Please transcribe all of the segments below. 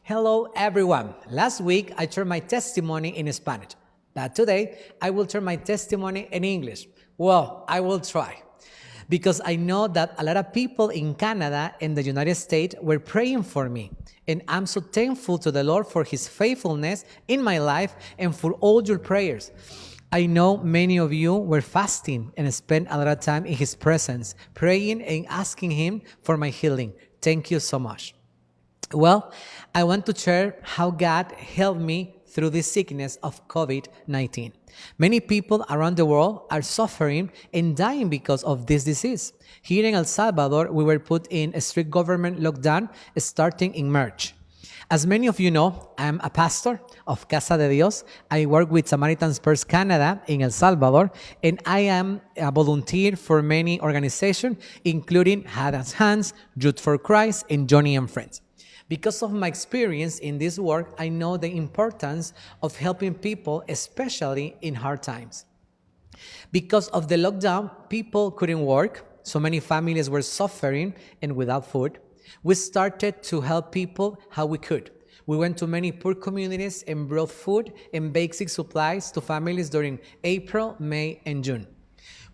Hello everyone. Last week I turned my testimony in Spanish, but today I will turn my testimony in English. Well, I will try. Because I know that a lot of people in Canada and the United States were praying for me. And I'm so thankful to the Lord for His faithfulness in my life and for all your prayers. I know many of you were fasting and spent a lot of time in His presence, praying and asking Him for my healing. Thank you so much. Well, I want to share how God helped me through this sickness of COVID-19. Many people around the world are suffering and dying because of this disease. Here in El Salvador, we were put in a strict government lockdown starting in March. As many of you know, I'm a pastor of Casa de Dios. I work with Samaritan's Purse Canada in El Salvador, and I am a volunteer for many organizations, including Hands, Youth for Christ, and Johnny and Friends. Because of my experience in this work, I know the importance of helping people, especially in hard times. Because of the lockdown, people couldn't work, so many families were suffering and without food. We started to help people how we could. We went to many poor communities and brought food and basic supplies to families during April, May, and June.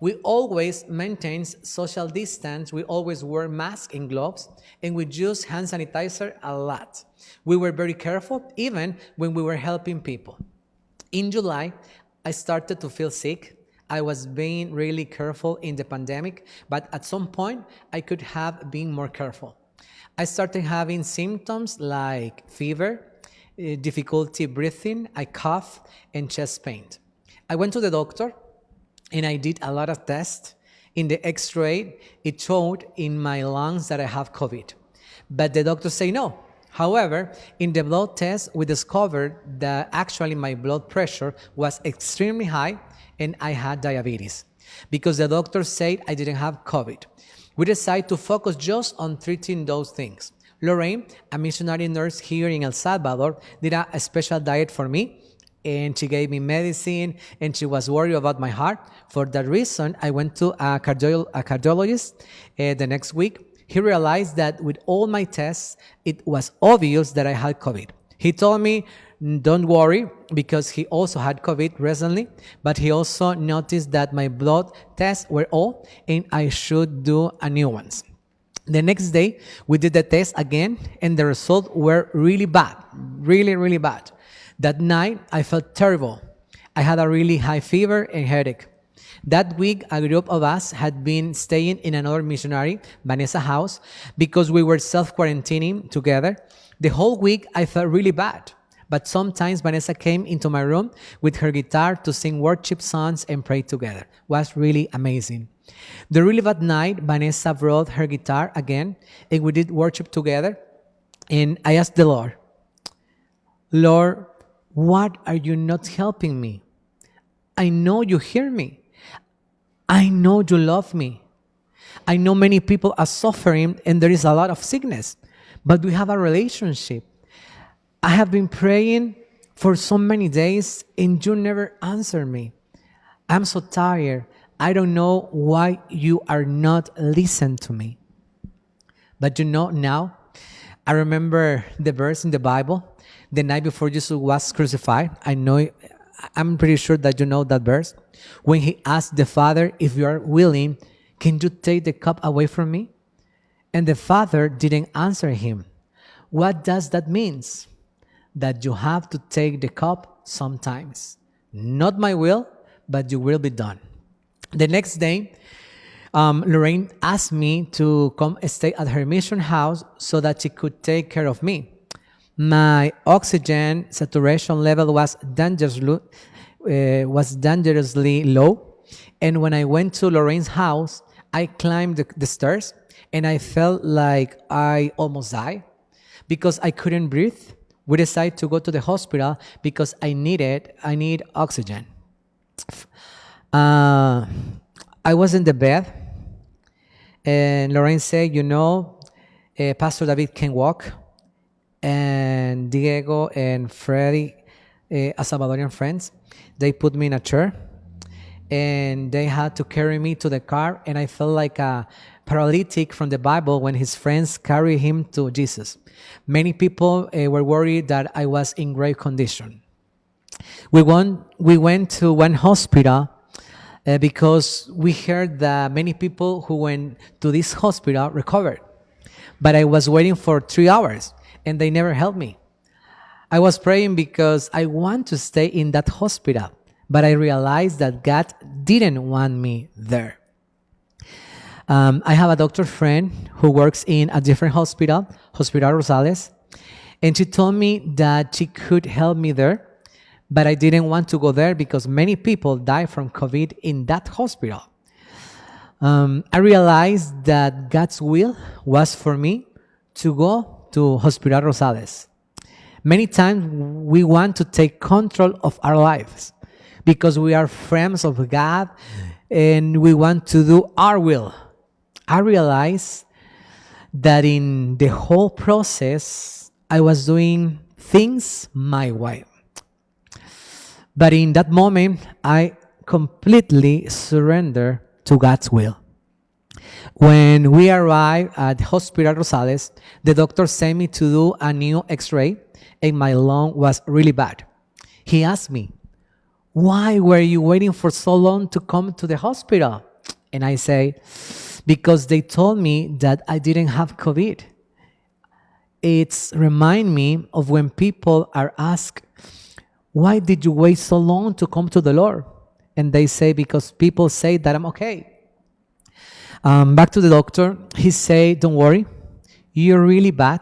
We always maintain social distance, we always wear masks and gloves, and we use hand sanitizer a lot. We were very careful even when we were helping people. In July, I started to feel sick. I was being really careful in the pandemic, but at some point, I could have been more careful. I started having symptoms like fever, difficulty breathing, I cough, and chest pain. I went to the doctor, and I did a lot of tests. In the x-ray, it showed in my lungs that I have COVID. But the doctor said no. However, in the blood test, we discovered that actually my blood pressure was extremely high and I had diabetes. Because the doctor said I didn't have COVID. We decided to focus just on treating those things. Lorraine, a missionary nurse here in El Salvador, did a special diet for me, and she gave me medicine, and she was worried about my heart. For that reason, I went to a cardiologist the next week. He realized that with all my tests, it was obvious that I had COVID. He told me, don't worry, because he also had COVID recently, but he also noticed that my blood tests were old, and I should do a new ones. The next day, we did the test again, and the results were really bad, really, really bad. That night, I felt terrible. I had a really high fever and headache. That week, a group of us had been staying in another missionary, Vanessa's house, because we were self-quarantining together. The whole week, I felt really bad. But sometimes Vanessa came into my room with her guitar to sing worship songs and pray together. It was really amazing. The really bad night, Vanessa brought her guitar again, and we did worship together. And I asked the Lord, Lord, what are you not helping me? I know you hear me. I know you love me. I know many people are suffering and there is a lot of sickness, but we have a relationship. I have been praying for so many days and you never answer me. I'm so tired. I don't know why you are not listening to me. But now, I remember the verse in the Bible, the night before Jesus was crucified. I'm pretty sure that you know that verse. When he asked the Father, if you are willing, can you take the cup away from me? And the Father didn't answer him. What does that mean? That you have to take the cup sometimes. Not my will, but your will be done. The next day, Lorraine asked me to come stay at her mission house so that she could take care of me. My oxygen saturation level was dangerously low, and when I went to Lorraine's house, I climbed the stairs, and I felt like I almost died because I couldn't breathe. We decided to go to the hospital because I need oxygen. I was in the bed, and Lorraine said, Pastor David can walk, and Diego and Freddy, a Salvadorian friends, they put me in a chair, and they had to carry me to the car, and I felt like a paralytic from the Bible when his friends carried him to Jesus. Many people were worried that I was in grave condition. We went to one hospital because we heard that many people who went to this hospital recovered. But I was waiting for 3 hours and they never helped me. I was praying because I want to stay in that hospital, but I realized that God didn't want me there. I have a doctor friend who works in a different hospital, Hospital Rosales, and she told me that she could help me there, but I didn't want to go there because many people die from COVID in that hospital. I realized that God's will was for me to go to Hospital Rosales. Many times we want to take control of our lives because we are friends of God and we want to do our will. I realized that in the whole process, I was doing things my way. But in that moment, I completely surrendered to God's will. When we arrived at Hospital Rosales, the doctor sent me to do a new x-ray and my lung was really bad. He asked me, "Why were you waiting for so long to come to the hospital?" And I say, "Because they told me that I didn't have COVID." It's remind me of when people are asked, "Why did you wait so long to come to the Lord?" And they say, "Because people say that I'm okay." Back to the doctor, he said, "Don't worry, you're really bad,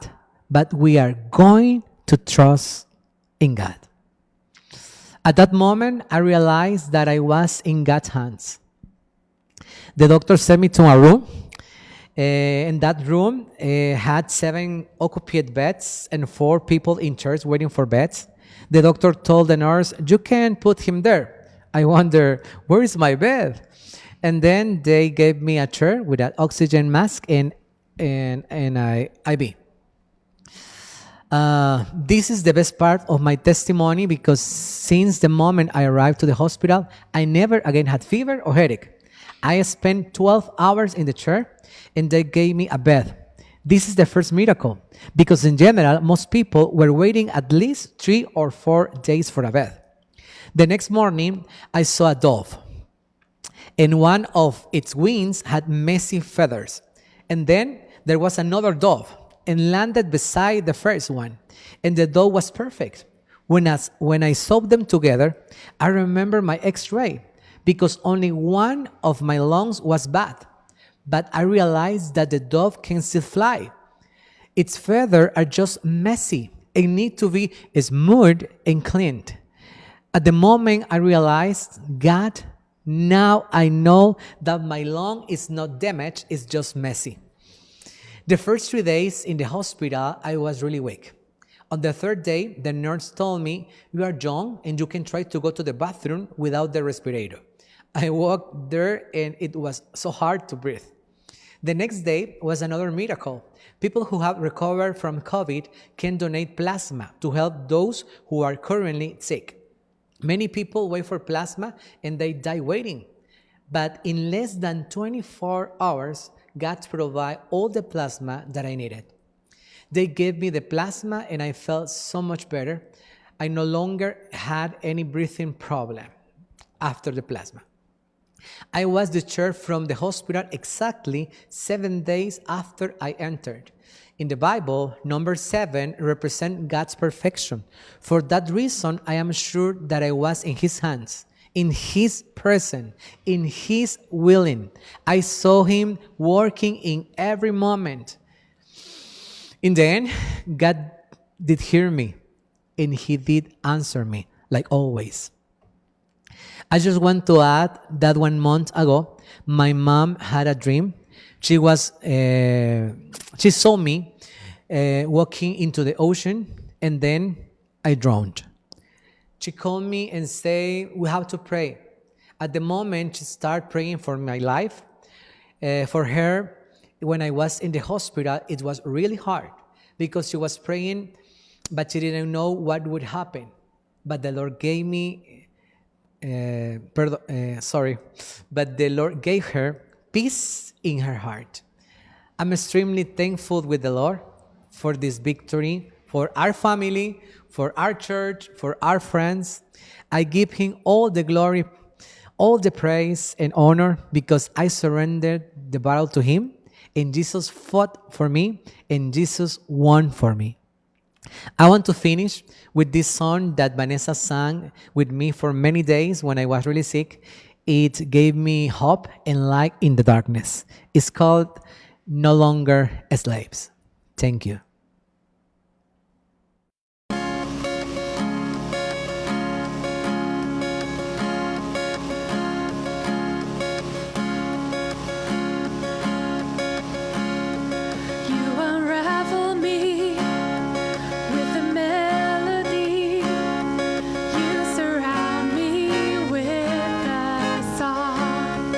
but we are going to trust in God." At that moment, I realized that I was in God's hands. The doctor sent me to a room. And that room had 7 occupied beds and 4 people in chairs waiting for beds. The doctor told the nurse, "You can put him there." I wonder, where is my bed? And then they gave me a chair with an oxygen mask and an IV. This is the best part of my testimony because since the moment I arrived to the hospital, I never again had fever or headache. I spent 12 hours in the chair and they gave me a bed. This is the first miracle because in general, most people were waiting at least 3 or 4 days for a bed. The next morning, I saw a dove and one of its wings had messy feathers. And then there was another dove and landed beside the first one. And the dove was perfect. When I saw them together, I remember my x-ray because only one of my lungs was bad. But I realized that the dove can still fly. Its feathers are just messy and need to be smoothed and cleaned. At the moment I realized, God, now I know that my lung is not damaged, it's just messy. The first 3 days in the hospital, I was really weak. On the 3rd day, the nurse told me, "You are young and you can try to go to the bathroom without the respirator." I walked there and it was so hard to breathe. The next day was another miracle. People who have recovered from COVID can donate plasma to help those who are currently sick. Many people wait for plasma and they die waiting. But in less than 24 hours, God provided all the plasma that I needed. They gave me the plasma and I felt so much better. I no longer had any breathing problem after the plasma. I was discharged from the hospital exactly 7 days after I entered. In the Bible, number 7 represents God's perfection. For that reason, I am sure that I was in His hands, in His presence, in His willing. I saw Him working in every moment. In the end, God did hear me, and He did answer me, like always. I just want to add that 1 month ago, my mom had a dream. She saw me walking into the ocean, and then I drowned. She called me and said, "We have to pray." At the moment, she started praying for my life. For her, when I was in the hospital, it was really hard because she was praying, but she didn't know what would happen. But the Lord gave me but the Lord gave her peace in her heart. I'm extremely thankful with the Lord for this victory, for our family, for our church, for our friends. I give Him all the glory, all the praise and honor because I surrendered the battle to Him and Jesus fought for me and Jesus won for me. I want to finish with this song that Vanessa sang with me for many days when I was really sick. It gave me hope and light in the darkness. It's called No Longer Slaves. Thank you. You unravel me with a melody. You surround me with a song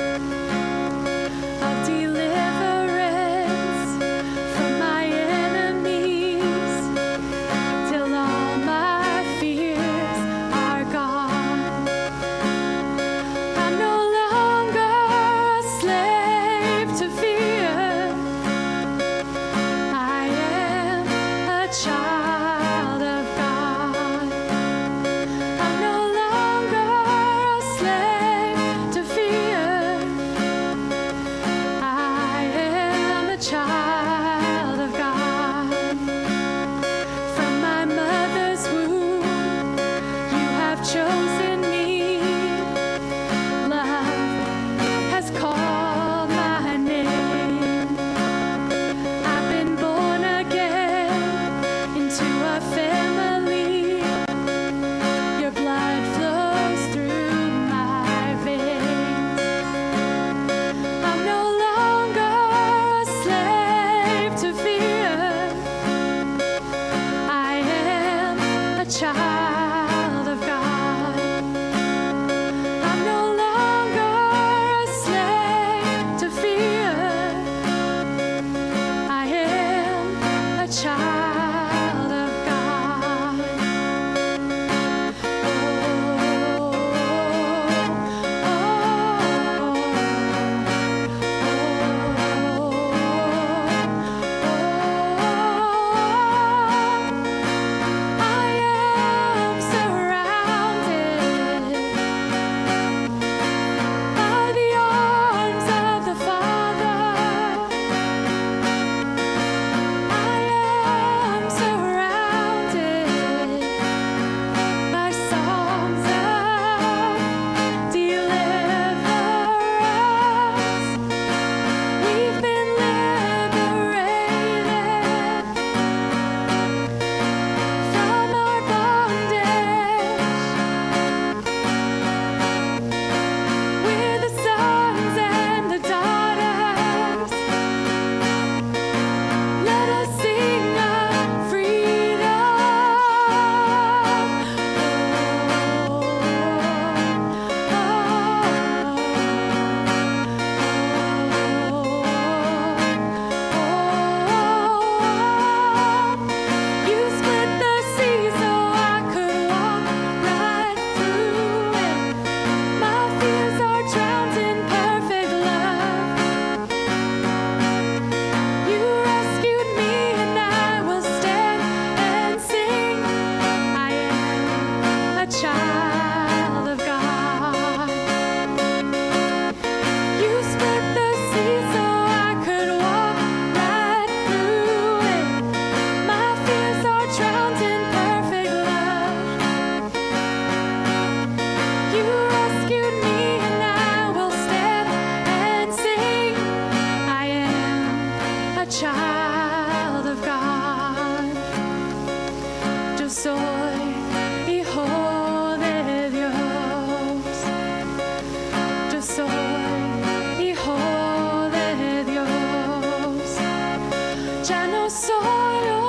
of deliverance from my enemies till all my fears are gone. I'm no longer a slave to fear. I am a child of God. I'm no longer a slave to fear. I am a child of God. From my mother's womb, you have chosen me. Love has called my name. I've been born again into a family. Your blood flows through my veins. I'm no longer a slave to fear. I am a child of God. I'm no longer a slave to fear. I am a child of God. I am surrounded by the arms of the Father. I am surrounded by songs of deliverance. We've been liberated from our bondage. We're the sons and the daughters. Let us sing of freedom. You split the sea so I could walk right through it. My fears are drowned in perfect love. You rescued me and I will stand and sing. I am a child of God. You split the sea so I could walk right through it. My fears are drowned in perfect love. You rescued me and I will stand and sing. I am a child of God. Yo soy hijo de Dios. Yo soy hijo de Dios. Ya no soy